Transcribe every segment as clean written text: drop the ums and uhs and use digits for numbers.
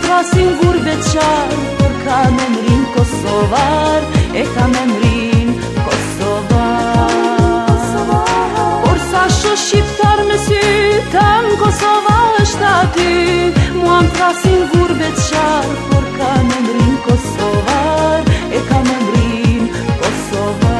Trasin gurbet qar, por ka memrin kosovar, e ka memrin kosovar. Por sa sho shqiptar me sy, tam Kosova është aty. Mua më trasin gurbet qar, por ka memrin kosovar, e ka memrin kosovar.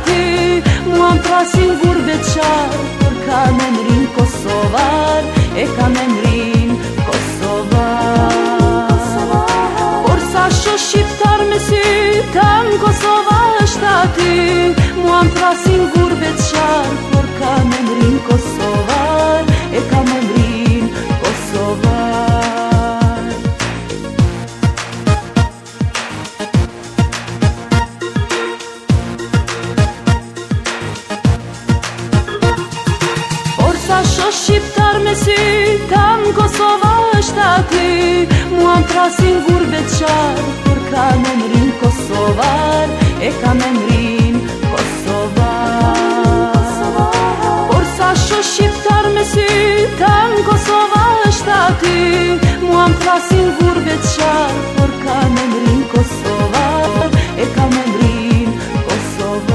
ty. Mua më trasin gurbe qarë, por ka me mrin kosovar, e ka me mrin kosovar. Por sa sho shqiptar me sy, tam Kosova është aty. Mua më trasin gurbe qarë, por ka me mrin kosovar, e ka me mrin kosovar. Sa sho shqiptar me sy, tam Kosova është aty. Mua më trasin gurbe qarë, por ka me mrin kosovar, e ka me mrin kosovar. Por sa sho shqiptar me sy, tam Kosova është aty. Mua më trasin gurbe qarë, por ka me mrin kosovar, e ka me mrin kosovar.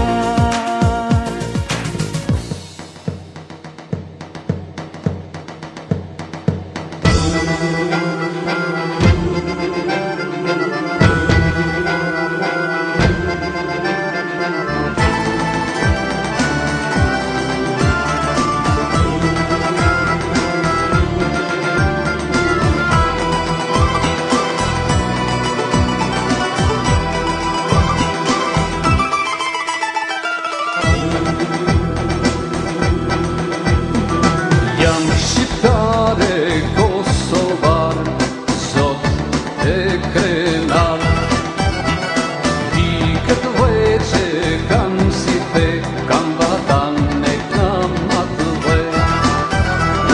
Jam shqiptare kosovar, zot e krenar. Di këtë veqe kam si the, kam vatan e kam atë dhe.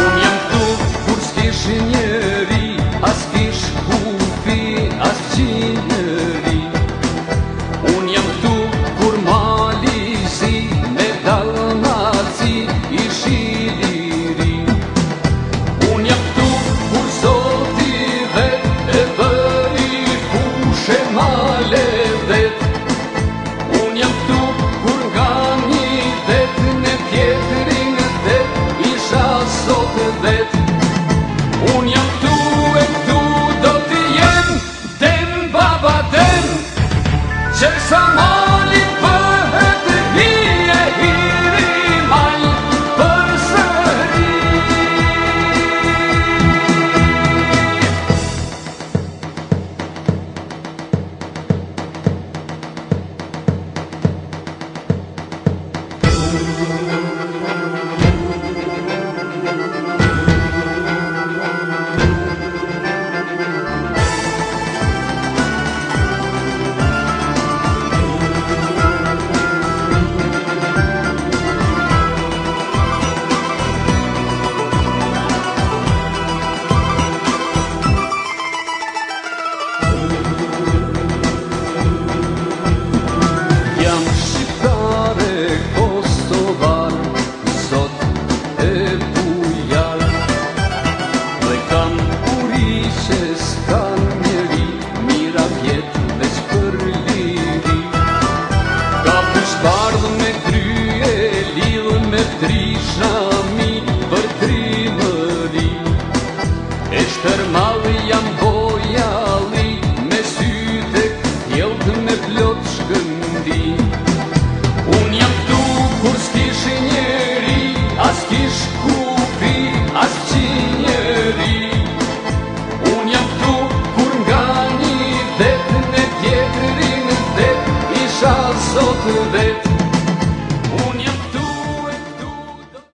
Unë jam tu kur s'kish njeri, as kish kufi, as qinëri. Unë jam tu kur mali si, me dalmaci ishi. Unë jam këtu e këtu do t'i jem, den baba den, që sa malit bëhet hije hiri mal për sëri. Jam shqiptare kosovar, zot e bujar. Dhe kam uri që s'kan njeri, mira vjet veç për liri. Ka pushbardh me krye, lidh me trishami për trimëri. E shtërmalli jam bojalli, me syte këtjelt me plot shkëndi. Unë jam tu kur s'kish njeri, as kish kufi, as qinjeri. Unë jam tu kur nga një det, në tjetërin det, isha sot vet.